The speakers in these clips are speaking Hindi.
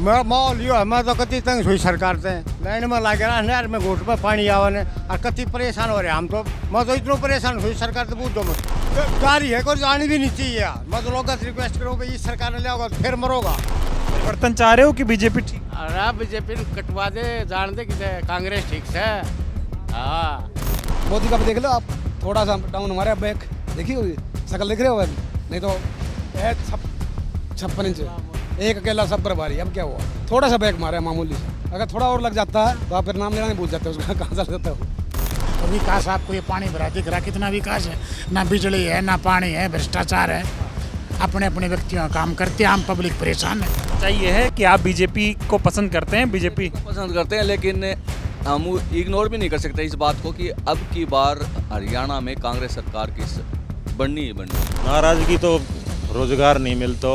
मैं माहौल यो है, मैं तो कति तंग हुई सरकार से लाइन में लगे रहा नहर में घोट में पानी आवे और कति परेशान हो रहे हम तो। मैं तो इतना परेशान हुई सरकार से पूछ दो मत गाड़ी है कोई जानी भी नहीं चाहिए यार। मैं तो लोगों से रिक्वेस्ट करूँ भाई इस सरकार ने लिया फिर मरोगा। परिवर्तन चाह रहे हो कि बीजेपी ठीक? अरे बीजेपी कटवा दे जान दे कि कांग्रेस ठीक से। हाँ मोदी का भी देख लो आप, थोड़ा सा डाउन हमारे बैक देखिए, शकल देख रहे हो? नहीं तो 56 इंच एक अकेला सब पर भारी। अब क्या हुआ, थोड़ा सा बैक मारा है मामूली सा। अगर थोड़ा और लग जाता है तो आप फिर नाम लेना नहीं भूल जाते उसका कहाँ से जाता है। तो विकास आपको ये पानी भरा दिख रहा, कितना विकास है? ना बिजली है ना पानी है, भ्रष्टाचार है। अपने अपने व्यक्तियों का काम करते हैं, आम पब्लिक परेशान है। चाहिए है कि आप बीजेपी को पसंद करते हैं, बीजेपी पसंद करते हैं, लेकिन हम इग्नोर भी नहीं कर सकते इस बात को कि अब की बार हरियाणा में कांग्रेस सरकार की बननी ही बननी। नाराजगी तो रोजगार नहीं मिलता,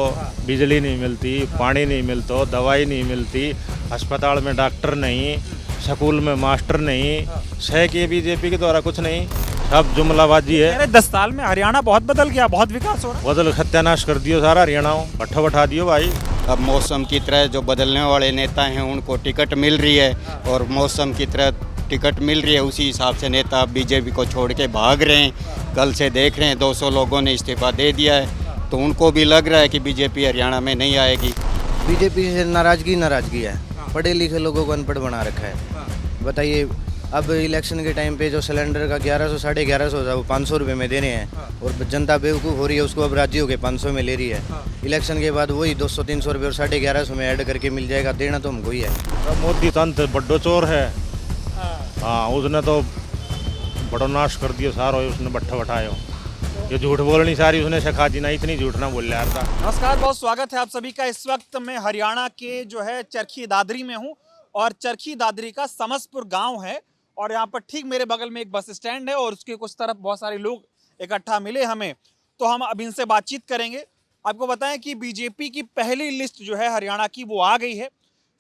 बिजली नहीं मिलती, पानी नहीं मिलता, दवाई नहीं मिलती, अस्पताल में डॉक्टर नहीं, स्कूल में मास्टर नहीं, शह के बीजेपी के द्वारा कुछ नहीं, सब जुमलाबाजी है। अरे 10 साल में हरियाणा बहुत बदल गया, बहुत विकास हो रहा है। बदल सत्यानाश कर दियो सारा हरियाणा, भट्ठा बैठा दियो भाई। अब मौसम की तरह जो बदलने वाले नेता हैं उनको टिकट मिल रही है और मौसम की तरह टिकट मिल रही है, उसी हिसाब से नेता बीजेपी को छोड़ के भाग रहे हैं। कल से देख रहे हैं 200 लोगों ने इस्तीफा दे दिया है, तो उनको भी लग रहा है कि बीजेपी हरियाणा में नहीं आएगी। बीजेपी से नाराजगी है, पढ़े लिखे लोगों को अनपढ़ बना रखा है। बताइए अब इलेक्शन के टाइम पे जो सिलेंडर का 1100 साढ़े 1100 था वो 500 रुपये में दे रहे हैं और जनता बेवकूफ़ हो रही है, उसको अब राज्यों के 500 में ले रही है। इलेक्शन के बाद वही 200-300 रुपये और 1150 में ऐड करके मिल जाएगा, देना तो हमको ही है। मोदी तंत्र बड्डो चोर है। हाँ, उसने तो बड़ो नाश कर दिया सारा, उसने भट्ठा बैठाया। ये झूठ बोलनी सारी उसने सिखा दी ना, इतनी झूठ ना बोल रहा था। नमस्कार, बहुत स्वागत है आप सभी का। इस वक्त मैं हरियाणा के जो है चरखी दादरी में हूँ और चरखी दादरी का समसपुर गांव है और यहाँ पर ठीक मेरे बगल में एक बस स्टैंड है और उसके कुछ तरफ बहुत सारे लोग इकट्ठा मिले हमें, तो हम अब इनसे बातचीत करेंगे। आपको बताएं कि बीजेपी की पहली लिस्ट जो है हरियाणा की वो आ गई है।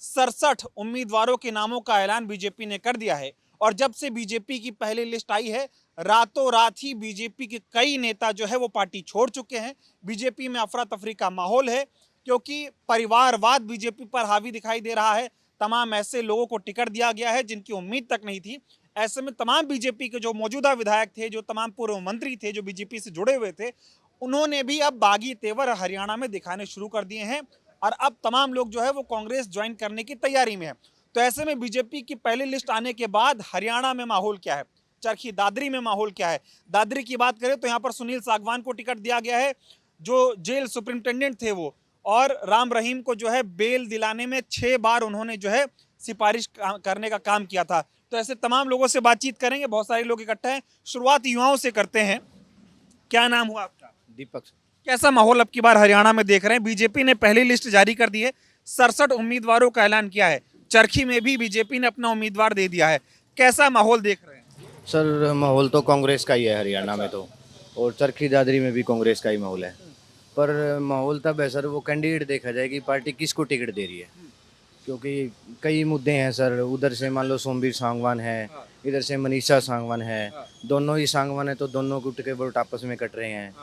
67 उम्मीदवारों के नामों का ऐलान बीजेपी ने कर दिया है और जब से बीजेपी की पहली लिस्ट आई है रातों रात ही बीजेपी के कई नेता जो है वो पार्टी छोड़ चुके हैं। बीजेपी में अफरा तफरी का माहौल है क्योंकि परिवारवाद बीजेपी पर हावी दिखाई दे रहा है। तमाम ऐसे लोगों को टिकट दिया गया है जिनकी उम्मीद तक नहीं थी। ऐसे में तमाम बीजेपी के जो मौजूदा विधायक थे, जो तमाम पूर्व मंत्री थे, जो बीजेपी से जुड़े हुए थे, उन्होंने भी अब बागी तेवर हरियाणा में दिखाने शुरू कर दिए हैं और अब तमाम लोग जो है वो कांग्रेस ज्वाइन करने की तैयारी में है। तो ऐसे में बीजेपी की पहली लिस्ट आने के बाद हरियाणा में माहौल क्या है, चरखी दादरी में माहौल क्या है? दादरी की बात करें तो यहाँ पर सुनील सागवान को टिकट दिया गया है जो जेल सुपरिंटेंडेंट थे वो, और राम रहीम को जो है बेल दिलाने में 6 बार उन्होंने जो है सिफारिश करने का काम किया था। तो ऐसे तमाम लोगों से बातचीत करेंगे, बहुत सारे लोग इकट्ठा हैं। शुरुआत युवाओं से करते हैं। क्या नाम हुआ आपका? दीपक। कैसा माहौल अब की बार हरियाणा में देख रहे हैं? बीजेपी ने पहली लिस्ट जारी कर दी है, 67 उम्मीदवारों का ऐलान किया है। चरखी में भी बीजेपी ने अपना उम्मीदवार दे दिया है। कैसा माहौल देख रहे हैं? सर माहौल तो कांग्रेस का ही है हरियाणा में तो, और चरखी दादरी में भी कांग्रेस का ही माहौल है। पर माहौल तब है सर वो कैंडिडेट देखा जाए कि पार्टी किसको टिकट दे रही है, क्योंकि कई मुद्दे हैं सर। उधर से मान लो सोमवीर सांगवान है, इधर से मनीषा सांगवान है, दोनों ही सांगवान है तो दोनों गुट के वोट आपस में कट रहे हैं।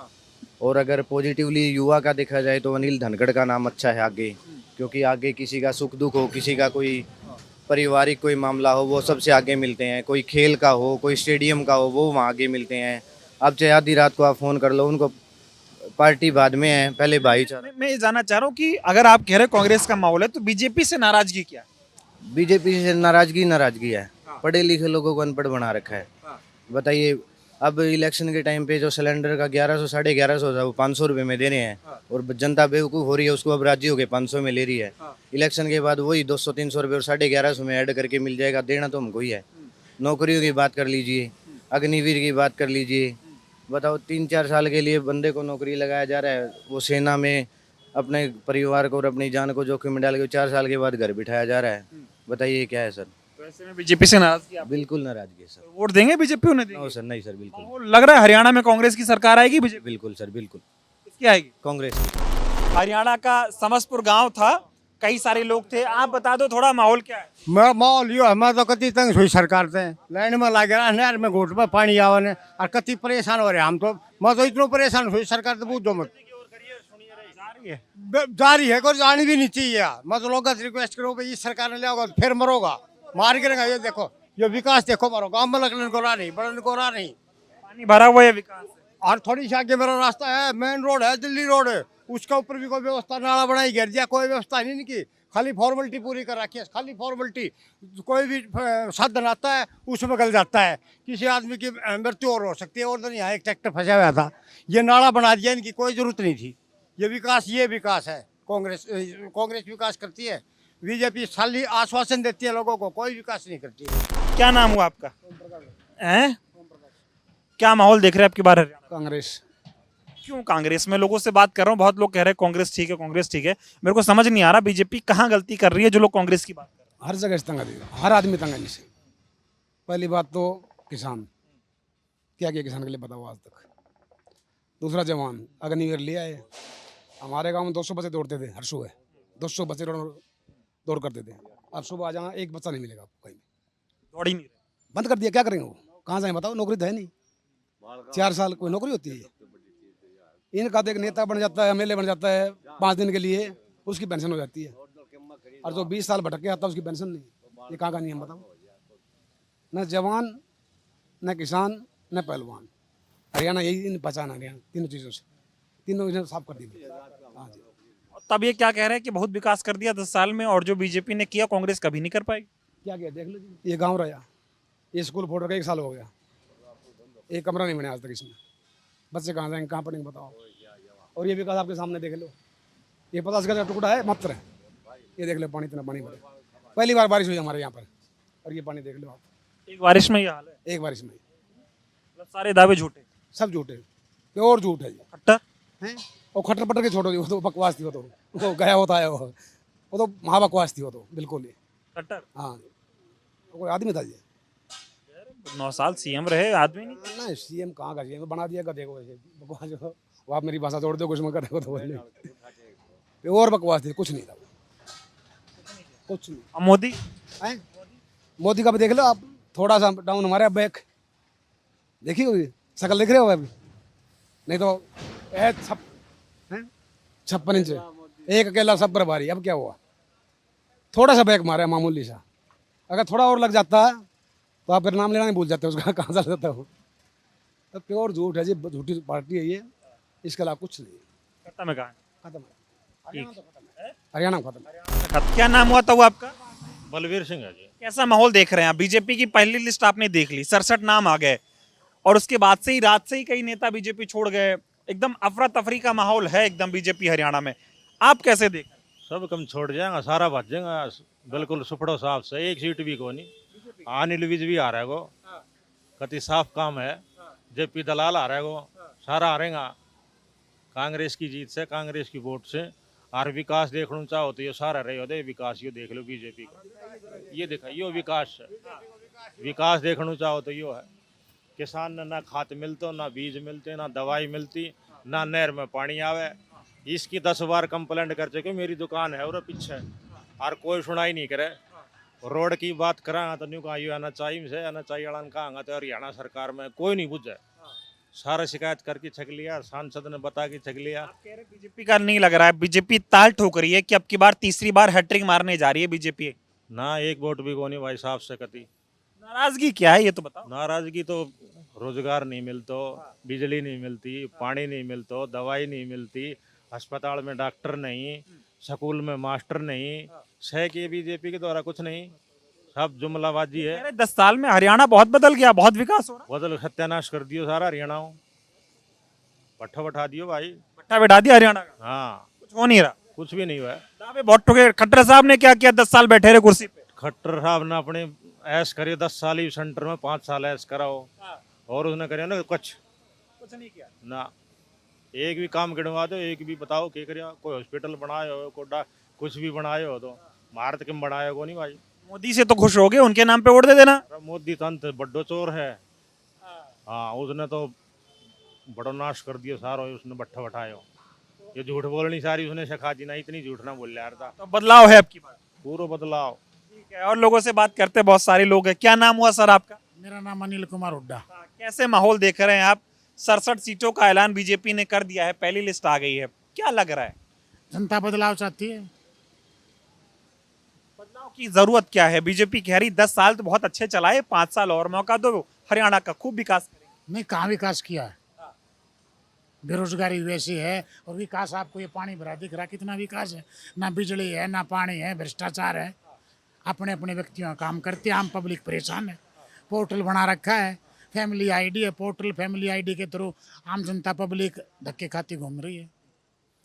और अगर पॉजिटिवली युवा का देखा जाए तो अनिल धनखड़ का नाम अच्छा है आगे, क्योंकि आगे किसी का सुख दुख हो, किसी का कोई पारिवारिक कोई मामला हो, वो सबसे आगे मिलते हैं। कोई खेल का हो, कोई स्टेडियम का हो, वो वहाँ आगे मिलते हैं। अब चाहे आधी रात को आप फ़ोन कर लो उनको, पार्टी बाद में है, पहले भाईचारा। मैं ये जानना चाह रहा हूँ कि अगर आप कह रहे हो कांग्रेस का माहौल है तो बीजेपी से नाराजगी क्या है? बीजेपी से नाराजगी है, पढ़े लिखे लोगों को अनपढ़ बना रखा है। बताइए अब इलेक्शन के टाइम पे जो सिलेंडर का 1100 साढ़े 1100 था वो 500 रुपये में दे रहे हैं और जनता बेवकूफ़ हो रही है, उसको अब राज्यों के 500 में ले रही है। इलेक्शन के बाद वही 200-300 रुपये और 1150 में ऐड करके मिल जाएगा, देना तो हमको ही है। नौकरियों की बात कर लीजिए, अग्निवीर की बात कर लीजिए। बताओ 3-4 साल के लिए बंदे को नौकरी लगाया जा रहा है, वो सेना में अपने परिवार को और अपनी जान को जोखिम में डाल के 4 साल के बाद घर बिठाया जा रहा है। बताइए क्या है सर? तो ऐसे में बीजेपी से नाराजगी आप? बिल्कुल नाराजगी है सर। वोट देंगे बीजेपी? उन्हें देंगे? नो सर, नहीं सर, बिल्कुल। माहौल लग रहा है हरियाणा में कांग्रेस की सरकार आएगी बीजेपी? बिल्कुल सर, बिल्कुल। किसकी आएगी? कांग्रेस। हरियाणा का समसपुर गांव था, कई सारे लोग थे। आप बता दो थोड़ा माहौल क्या है? मैं माहौल यो है, मैं तो कति तंग हुई सरकार से लाइन में लगे रहा नहर में घोट में पानी आवे और कति परेशान हो रहे हम तो। मैं तो इतना परेशान हुई सरकार से पूछ दो मत। रही है? जारी है, कोई जानी भी नहीं चाहिए यार। मैं तो लोगों से रिक्वेस्ट करूँ भाई, इस सरकार ने लिया होगा फिर मरोगा, मार गिरेगा। ये देखो, ये विकास देखो, मारो गाँव में लगने को रहा नहीं, बढ़ने को रहा नहीं। पानी भरा हुआ है, विकास है। और थोड़ी सी आगे मेरा रास्ता है, मेन रोड है, दिल्ली रोड है, उसके ऊपर भी कोई व्यवस्था, नाला बनाई घेर दिया, कोई व्यवस्था नहीं की, खाली फॉर्मेलिटी पूरी कर रखी है, खाली फॉर्मेलिटी। कोई भी साधन आता है उसमें गल जाता है, किसी आदमी की मृत्यु और हो सकती है। और तो यहाँ एक ट्रैक्टर फंसा हुआ था, ये नाला बना दिया, इनकी कोई जरूरत नहीं थी। ये विकास है। कांग्रेस विकास करती है, बीजेपी खाली आश्वासन देती है लोगों को, कोई विकास नहीं करती है। क्या नाम हुआ आपका? हैं? क्या माहौल देख रहे हैं आपकी बार हरियाणा? कांग्रेस। क्यों कांग्रेस? में लोगों से बात कर रहा हूँ, बहुत लोग कह रहे हैं कांग्रेस ठीक है, कांग्रेस ठीक है। मेरे को समझ नहीं आ रहा बीजेपी कहाँ गलती कर रही है जो लोग कांग्रेस की बात कर रहे हैं। हर जगह से तंग है, हर आदमी तंग है इनसे। पहली बात तो किसान, क्या किया किसान के लिए बताओ आज तक। दूसरा जवान, अग्निवीर ले आए। हमारे गांव में 200 बच्चे दौड़ते थे हर सुबह, 200 बच्चे दौड़ करते थे। अब सुबह आ जाना, एक बच्चा नहीं मिलेगा आपको कहीं। दौड़ ही नहीं रहे। बंद कर दिया, क्या करेंगे वो, कहाँ जाए बताओ, नौकरी तो है नहीं। 4 साल कोई नौकरी होती है? इनका तो एक नेता बन जाता है, एमएलए बन जाता है 5 दिन के लिए, उसकी पेंशन हो जाती है। और जो 20 साल भटक के आता है उसकी पेंशन नहीं। ये कहाँ का नियम बताओ। न जवान, न किसान, न पहलवान। हरियाणा यही पहचान, हरियाणा तीनों चीज़ों से, तीनों इन्हें साफ कर दी। हाँ जी। तब ये क्या कह रहे हैं कि बहुत विकास कर दिया 10 साल में, और जो बीजेपी ने किया कांग्रेस कभी नहीं कर पाएगी। क्या किया देख लो जी, ये गाँव रहा, ये स्कूल फोड़ रखा 1 साल हो गया, एक कमरा नहीं बना आज तक इसमें। बच्चे कहाँ जाएंगे, कहाँ पढ़ेंगे बताओ। और ये विकास आपके सामने देख लो, ये 50 गज का टुकड़ा है मात्र है। ये देख लो, पानी इतना पानी भरे, पहली बार बारिश हुई हमारे यहाँ पर, और ये पानी देख लो आप। एक बारिश में ये हाल है, एक बारिश में मतलब सारे दावे झूठे, सब झूठे, प्योर झूठ है ये। खट्टर हैं और खट्टर पट्टर के छोड़ो जी, वो तो बकवास थी, वो तो गया होता है, वो तो महाबकवास थी, वो तो बिल्कुल ही। खट्टर हाँ, तो कोई आदमी था ये 9 साल सीएम रहे, आदमी नहीं। ना, सीएम कहाँ का सीएम बना दिया गधे को वैसे बकवास। वो आप मेरी भाषा जोड़ दो, कुछ मैं गधे को तो बोलने, और बकवास थी, कुछ नहीं था, कुछ नहीं। अब मोदी हैं, मोदी का भी देख लो आप, थोड़ा सा डाउन हमारे बैक देखिए, होगी शकल देख रहे हो अभी, नहीं तो 56 इंच एक अकेला सब पर भारी। अब क्या हुआ, थोड़ा सा बैक मारा है मामूली सा, अगर थोड़ा और लग जाता है तो आप फिर नाम लेना नहीं भूल जाते उसका, कहाँ से जाता हो। तो प्योर झूठ है जी, झूठी पार्टी है ये, इसके अलावा कुछ नहीं। खत्म है, कहाँ खत्म है, ठीक। हरियाणा में खत्म। क्या नाम हुआ था वो आपका? बलवीर सिंह है जी। कैसा माहौल देख रहे हैं आप? बीजेपी की पहली लिस्ट आपने देख ली, 67 नाम आ गए, और उसके बाद से ही रात से ही कई नेता बीजेपी छोड़ गए, एकदम अफरा तफरी का माहौल है एकदम बीजेपी हरियाणा में। आप कैसे देख? सब कम छोड़ जाएगा, सारा भज जाएगा, बिल्कुल सुपड़ो साफ से, एक सीट भी को नहीं। अनिल विज भी आ रहा है गो, कति साफ काम है। जेपी दलाल आ रहा है गो, सारा आ रहेगा कांग्रेस की जीत से, कांग्रेस की वोट से। और विकास देखना चाहो तो ये सारा रहे होते विकास, ये देख लो बीजेपी का, ये देखा यो विकास है। विकास देखना चाहो तो यो है, किसान ने ना खाद मिलते, ना बीज मिलते, ना दवाई मिलती, ना नहर में पानी आवे। इसकी 10 बार कंप्लेंट कर चुके, मेरी दुकान है और पीछे, और कोई सुनाई नहीं करे। रोड की बात करा तो न्यू कहा आना चाहिए से, आना चाहिए कहा तो हरियाणा सरकार में कोई नहीं बुझे, सारा शिकायत करके छक लिया, सांसद ने बता के छक लिया। बीजेपी का नहीं लग रहा है, बीजेपी ताल ठोक रही है कि अब की बार तीसरी बार हैट्रिक मारने जा रही है बीजेपी? ना एक वोट भी को नहीं भाई साहब से कती। नाराजगी क्या है ये तो बताओ। नाराजगी तो रोजगार नहीं मिलतो, बिजली नहीं मिलती, पानी नहीं मिलतो, दवाई नहीं मिलती, अस्पताल में डॉक्टर नहीं, स्कूल में मास्टर नहीं, सह के बीजेपी के द्वारा कुछ नहीं, सब जुमलाबाजी है। अरे 10 साल में हरियाणा बहुत बदल गया, बहुत विकास हो रहा बदल सत्यानाश कर दियो सारा हरियाणा, पट्टा बैठा दियो भाई, पट्टा बैठा दिया हरियाणा का। हाँ कुछ हो नहीं रहा, कुछ भी नहीं हुआ। दावे बहुत ठोके। खट्टर साहब ने क्या किया, 10 साल बैठे रहे कुर्सी पे। खट्टर साहब ने अपने ऐश करे 10 साल ही सेंटर में, 5 साल ऐश कराओ, और उसने करे ना कुछ नहीं किया ना, एक भी काम गिनवा दो, एक भी बताओ क्या करिया। कोई हॉस्पिटल बनाए हो, कोई कुछ भी बनाए हो, तो भारत के बनाए हो नहीं भाई। मोदी से तो खुश हो गए, उनके नाम पे वोट दे देना। मोदी तंत्र बड्डो चोर है। हाँ, उसने तो बड़ो नाश कर दिया सारा, उसने बट्ठा बैठायो। ये झूठ बोलनी सारी उसने सिखा दी ना, इतनी झूठ ना बोल रहा था। तो बदलाव है आपकी बात, पूरा बदलाव। ठीक है। और लोगों से बात करते, बहुत सारे लोग हैं। क्या नाम हुआ सर आपका? मेरा नाम अनिल कुमार हुड्डा। कैसे माहौल देख रहे हैं आप? 67 सीटों का ऐलान बीजेपी ने कर दिया है, पहली लिस्ट आ गई है, क्या लग रहा है? जनता बदलाव चाहती है। बदलाव की जरूरत क्या है? बीजेपी कह रही 10 साल तो बहुत अच्छे चलाए, 5 साल और मौका दो, हरियाणा का खूब विकास करेंगे। नहीं, कहाँ विकास किया है? बेरोजगारी वैसी है, और विकास आपको ये पानी भरा दिख रहा, कितना विकास है? ना बिजली है, ना पानी है, भ्रष्टाचार है, अपने अपने व्यक्तियों का काम करते हैं, आम पब्लिक परेशान है। पोर्टल बना रखा है, फैमिली आईडी है, पोर्टल फैमिली आईडी के थ्रू आम जनता पब्लिक धक्के खाती घूम रही है,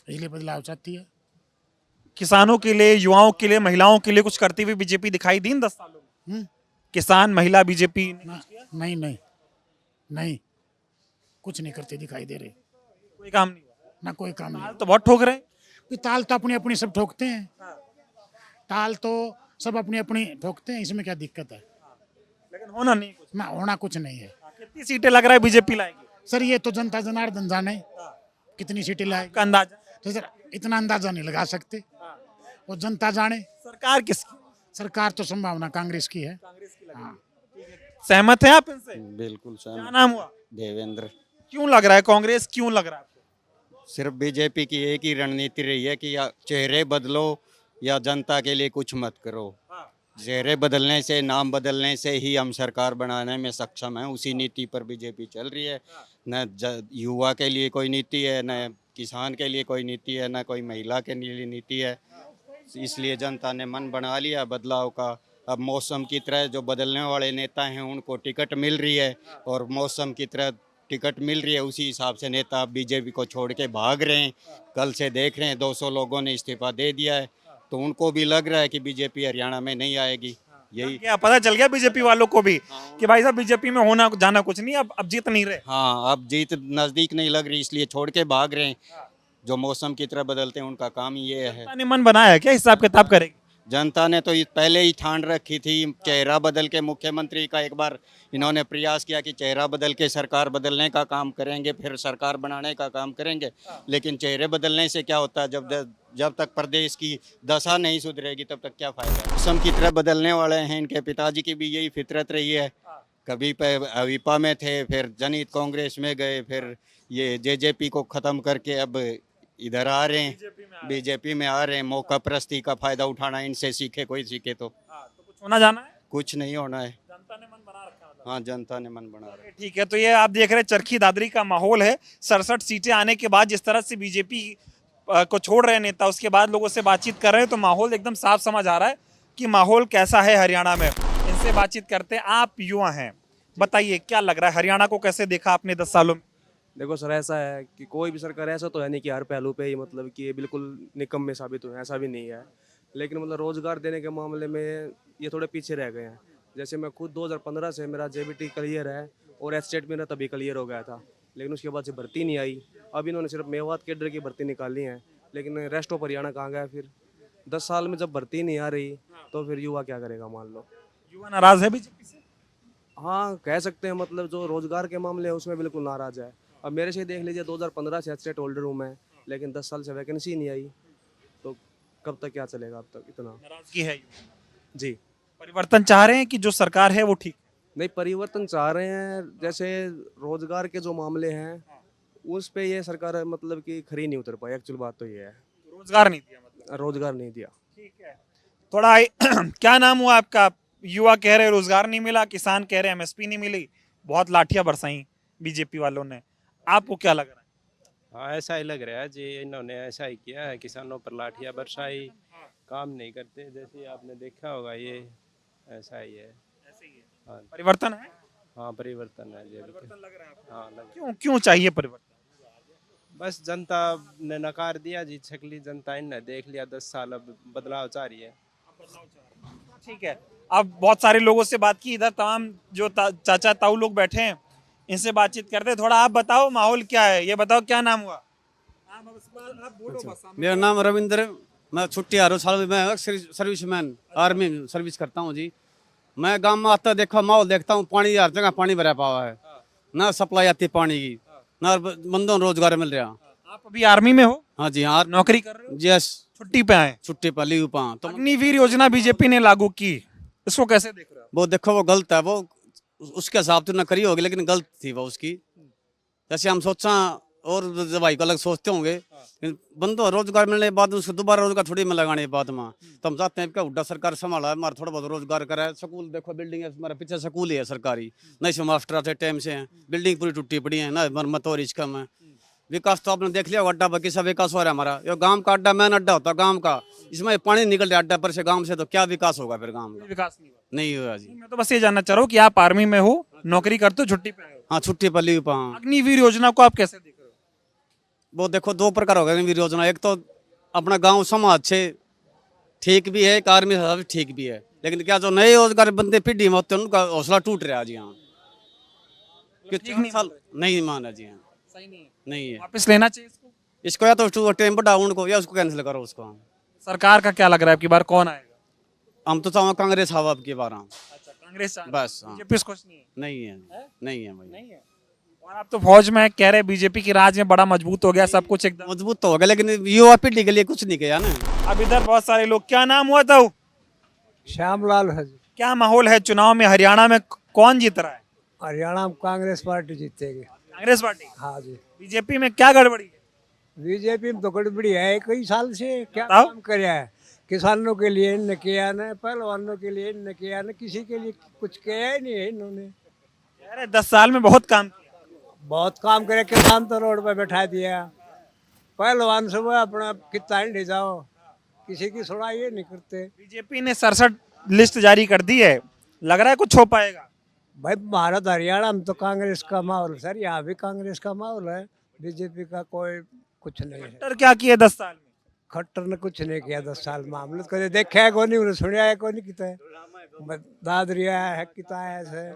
इसलिए बदलाव चाहती है। किसानों के लिए, युवाओं के लिए, महिलाओं के लिए कुछ करती हुई बीजेपी दिखाई दी इन 10 सालों में? किसान, महिला, बीजेपी नहीं नहीं नहीं, कुछ नहीं करते दिखाई दे रहे, कोई काम नहीं हुआ। ना कोई काम नहीं। ताल तो बहुत ठोक रहे हैं। कोई ताल तो अपनी अपनी सब ठोकते हैं, ताल तो सब अपनी अपनी ठोकते हैं, इसमें क्या दिक्कत है? लेकिन होना नहीं कुछ। ना होना कुछ नहीं है। कितनी सीटें लग रहा है बीजेपी लाएगी? सर ये तो जनता जनार्दन जाने कितनी सीटें लाए, का अंदाजा? तो सर इतना अंदाजा नहीं लगा सकते, वो जनता जाने। सरकार किसकी? सरकार तो संभावना कांग्रेस की है। हाँ। सहमत है आप इनसे? बिल्कुल क्या नाम हुआ? देवेंद्र। क्यों लग रहा है कांग्रेस, क्यों लग रहा है आपको? सिर्फ बीजेपी की एक ही रणनीति रही है कि या चेहरे बदलो या जनता के लिए कुछ मत करो। चेहरे बदलने से, नाम बदलने से ही हम सरकार बनाने में सक्षम हैं। उसी नीति पर बीजेपी चल रही है। न युवा के लिए कोई नीति है, न किसान के लिए कोई नीति है, न कोई महिला के लिए नीति है। इसलिए जनता ने मन बना लिया बदलाव का। अब मौसम की तरह जो बदलने वाले नेता हैं उनको टिकट मिल रही है, और मौसम की तरह टिकट मिल रही है, उसी हिसाब से नेता बीजेपी को छोड़ के भाग रहे हैं। कल से देख रहे हैं 200 लोगों ने इस्तीफा दे दिया है, तो उनको भी लग रहा है कि बीजेपी हरियाणा में नहीं आएगी। यही क्या पता चल गया बीजेपी वालों को भी कि भाई साहब बीजेपी में होना जाना कुछ नहीं, अब जीत नहीं रहे। हाँ, अब जीत नज़दीक नहीं लग रही, इसलिए छोड़ के भाग रहे हैं। जो मौसम की तरह बदलते हैं उनका काम ये है। जनता ने मन बनाया है क्या, हिसाब किताब करेगी? जनता ने तो पहले ही ठान रखी थी। चेहरा बदल के मुख्यमंत्री का एक बार इन्होंने प्रयास किया कि चेहरा बदल के सरकार बदलने का काम करेंगे, फिर सरकार बनाने का काम करेंगे। लेकिन चेहरे बदलने से क्या होता है? जब तक प्रदेश की दशा नहीं सुधरेगी तब तक क्या फायदा। मौसम की तरह बदलने वाले हैं। इनके पिताजी की भी यही फितरत रही है। कभी अविपा में थे, फिर जनहित कांग्रेस में गए, फिर ये जेजेपी को ख़त्म करके अब इधर आ रहे हैं, बीजेपी में आ रहे हैं। मौका परस्ती का फायदा उठाना इनसे सीखे, कोई सीखे तो कुछ होना जाना है, कुछ नहीं होना है। जनता ने मन बना रखा है। हाँ, जनता ने मन बना रखा है। ठीक है, तो ये आप देख रहे हैं चरखी दादरी का माहौल है। 67 सीटें आने के बाद जिस तरह से बीजेपी को छोड़ रहे हैं नेता, उसके बाद लोगों से बातचीत कर रहे हैं, तो माहौल एकदम साफ समझ आ रहा है कि माहौल कैसा है हरियाणा में। इनसे बातचीत करते हैं। आप युवा हैं, बताइए क्या लग रहा है, हरियाणा को कैसे देखा आपने 10 सालों में? देखो सर, ऐसा है कि कोई भी सरकार ऐसा तो है नहीं कि हर पहलू पे ही मतलब कि ये बिल्कुल निकम्मे साबित हुए, ऐसा भी नहीं है। लेकिन मतलब रोज़गार देने के मामले में ये थोड़े पीछे रह गए हैं। जैसे मैं खुद 2015 से मेरा जेबीटी क्लियर है, और एस्टेट मेरा तभी क्लियर हो गया था, लेकिन उसके बाद से भर्ती नहीं आई। अब इन्होंने सिर्फ मेवात कैडर की भर्ती निकाली है, लेकिन रेस्ट ऑफ हरियाणा कहाँ गया फिर? 10 साल में जब भर्ती नहीं आ रही तो फिर युवा क्या करेगा? मान लो युवा नाराज है बीजेपी से? हाँ, कह सकते हैं। मतलब जो रोज़गार के मामले है उसमें बिल्कुल नाराज़ है। अब मेरे से देख लीजिए, 2015 से एस्टेट होल्डर हूँ मैं, लेकिन 10 साल से वैकेंसी नहीं आई, तो कब तक क्या चलेगा? अब तक इतना नाराजगी है जी। परिवर्तन चाह रहे हैं कि जो सरकार है वो ठीक? नहीं, परिवर्तन चाह रहे हैं। जैसे रोजगार के जो मामले हैं उस पे ये सरकार मतलब कि खरी नहीं उतर पाई। एक्चुअल बात तो ये है, रोजगार नहीं दिया, मतलब रोजगार नहीं दिया। ठीक है, थोड़ा क्या नाम हुआ आपका? युवा कह रहे रोजगार नहीं मिला, किसान कह रहे एमएसपी नहीं मिली, बहुत लाठियां बरसाई बीजेपी वालों ने। आपको क्या लग रहा है? हाँ, ऐसा ही लग रहा है जी। इन्होंने ऐसा ही किया है, किसानों पर लाठियां बरसाई, काम नहीं करते। जैसे आपने देखा होगा, ये ऐसा ही है। ऐसे ही है। हाँ, परिवर्तन है? हाँ, परिवर्तन है जी। परिवर्तन लग रहा है आपको? हाँ, लग क्यों क्यों चाहिए परिवर्तन? बस जनता ने नकार दिया जी, छकली जनता इनने देख लिया 10 साल, अब बदलाव चाह रही है। ठीक है, अब बहुत सारे लोगों से बात की, इधर तमाम जो चाचा ताऊ लोग बैठे हैं, इनसे बातचीत करते हैं। थोड़ा आप बताओ माहौल क्या है, ये बताओ क्या नाम हुआ? आप बोलो बस। मेरा नाम रविंद्र, मैं छुट्टी आ रहा हूँ साल में, मैं सर्विसमैन आर्मी सर्विस करता हूँ जी। मैं गांव में आता देखा माहौल देखता हूँ, पानी हर जगह पानी भरा हुआ है, ना सप्लाई आती पानी की, ना बंदों रोजगार मिल रहा। आप अभी आर्मी में हो? हाँ जी, हाँ, नौकरी कर रहे हो? यस, छुट्टी पे आए? छुट्टी पर लीव पा। तो अग्निवीर योजना बीजेपी ने लागू की, इसको कैसे देख रहे हो? वो देखो, वो गलत है, वो उसके हिसाब से ना करी होगी, लेकिन गलत थी वो उसकी। जैसे हम सोचा और भाई को अलग सोचते होंगे, बंदों रोजगार मिलने के बाद उसको दोबारा रोजगार थोड़ी में लगाने के बाद में तो हम चाहते हैं कि हुड्डा सरकार संभाला है, हमारा थोड़ा बहुत रोजगार करा है। स्कूल देखो, बिल्डिंग है हमारे पीछे स्कूल ही है सरकारी, नहीं से मास्टर आते टाइम से हैं, बिल्डिंग पूरी टूटी पड़ी है ना, मरम्मत और इसका में विकास तो आपने देख लिया, अड्डा बाकी सब विकास हो रहा है हमारा। ये गांव का अड्डा मेन अड्डा होता है गांव का, इसमें पानी निकल रहा है अड्डा पर से गांव से, तो क्या विकास होगा फिर गांव का? विकास नहीं होगा जी। मैं तो बस ये जानना चाह रहा हूँ कि आप आर्मी में हो, नौकरी करते हो, छुट्टी पे आए हो, हाँ छुट्टी पर लीव पा। अग्निवीर योजना को आप कैसे देख रहे हो? वो देखो दो प्रकार होगा अग्निवीर योजना, एक तो अपना गांव समाज से ठीक भी है, एक आर्मी से ठीक भी है, लेकिन क्या जो नए रोजगार बंदे पीढ़ी में होते हैं उनका हौसला टूट रहा है जी। हाँ कि 4 साल नहीं माना जी। हाँ सही नहीं है, नहीं है, वापस लेना चाहिए इसको या तो टाइम बढ़ाओ उनको या उसको कैंसिल करो उसको। सरकार का क्या लग रहा है आपकी बार कौन आएगा? हम तो चाहो कांग्रेस हवा अब की बार। अच्छा, कांग्रेस बस हाँ। बीजेपी से कुछ नहीं है? नहीं है, नहीं है भाई, नहीं है। और आप तो फौज में कह रहे बीजेपी की राज में बड़ा मजबूत हो गया सब कुछ, एकदम मजबूत तो होगा, लेकिन युवा पीढ़ी के लिए कुछ नहीं किया ना। अब इधर बहुत सारे लोग, क्या नाम हुआ था? श्यामलाल है जी। क्या माहौल है चुनाव में? हरियाणा में कौन जीत रहा है? हरियाणा में कांग्रेस पार्टी जीतेगी। कांग्रेस पार्टी? हाँ जी। बीजेपी में क्या गड़बड़ी है? बीजेपी में तो गड़बड़ी है, कई साल से क्या बताओ। काम कर है, किसानों के लिए न किया न, पहलवानों के लिए न किया न, किसी के लिए कुछ किया ही नहीं है इन्होंने। अरे 10 साल में बहुत काम किया। बहुत काम करे, किसान तो रोड पे बैठा दिया, पहलवान सुबह अपना कितना ही जाओ, किसी की सुनाई ये नहीं करते। बीजेपी ने 67 लिस्ट जारी कर दी है, लग रहा है कुछ हो पाएगा? भाई भारत हरियाणा में तो कांग्रेस का माहौल सर, यहाँ भी कांग्रेस का माहौल है, बीजेपी का कोई कुछ नहीं है। खट्टर क्या किए 10 साल में? खट्टर ने कुछ नहीं किया 10 साल में, हमने कभी देखा है को नहीं, उन्हें सुना है को नहीं किता है, दादरिया है किता है ऐसे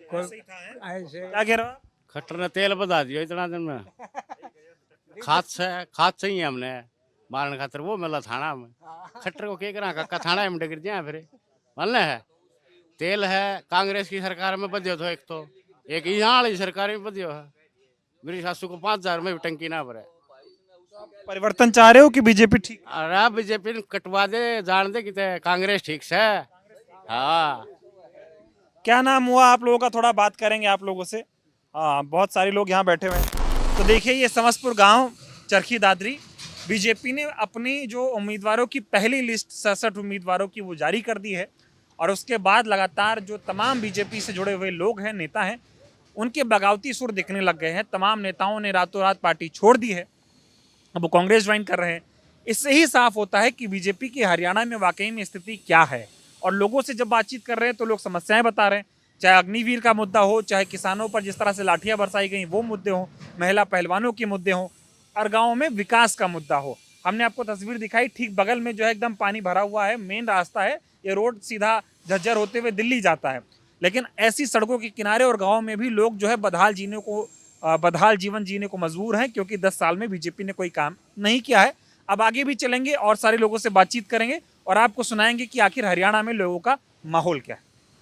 कोई ऐसे। क्या कह रहे हो? खट्टर ने तेल बता दिया इतना दिन में। खाद चाहिए हमने मारने खातर, वो मिला थाना में। खट्टर को क्या करा का थाना में गिर जाए फिर मानना है। तेल है कांग्रेस की सरकार में बदियो तो एक यहाँ वाली सरकार में बदियो है, मेरी सासू को 5000 में भी टंकी ना भरे। परिवर्तन चाह रहे हो कि बीजेपी ठीक? अरे बीजेपी ने कटवा दे, जान दे कितने कांग्रेस ठीक से। हाँ क्या नाम हुआ आप लोगों का? थोड़ा बात करेंगे आप लोगों से। हाँ, बहुत सारे लोग यहाँ बैठे हुए हैं। तो देखिए ये समस्तपुर गांव चरखी दादरी, बीजेपी ने अपनी जो उम्मीदवारों की पहली लिस्ट 67 उम्मीदवारों की वो जारी कर दी है, और उसके बाद लगातार जो तमाम बीजेपी से जुड़े हुए लोग हैं, नेता हैं, उनके बगावती सुर दिखने लग गए हैं। तमाम नेताओं ने रातों रात पार्टी छोड़ दी है, अब वो कांग्रेस ज्वाइन कर रहे हैं। इससे ही साफ होता है कि बीजेपी की हरियाणा में वाकई में स्थिति क्या है। और लोगों से जब बातचीत कर रहे हैं तो लोग समस्याएं बता रहे हैं, चाहे अग्निवीर का मुद्दा हो, चाहे किसानों पर जिस तरह से लाठियां बरसाई गई वो मुद्दे हों, महिला पहलवानों के मुद्दे हों, और गाँव में विकास का मुद्दा हो। हमने आपको तस्वीर दिखाई, ठीक बगल में जो है एकदम पानी भरा हुआ है, मेन रास्ता है, ये रोड सीधा झज्जर होते हुए दिल्ली जाता है। लेकिन ऐसी सड़कों के किनारे और गाँव में भी लोग जो है बदहाल जीवन जीने को मजबूर हैं, क्योंकि 10 साल में बीजेपी ने कोई काम नहीं किया है। अब आगे भी चलेंगे और सारे लोगों से बातचीत करेंगे और आपको सुनाएंगे कि आखिर हरियाणा में लोगों का माहौल क्या है।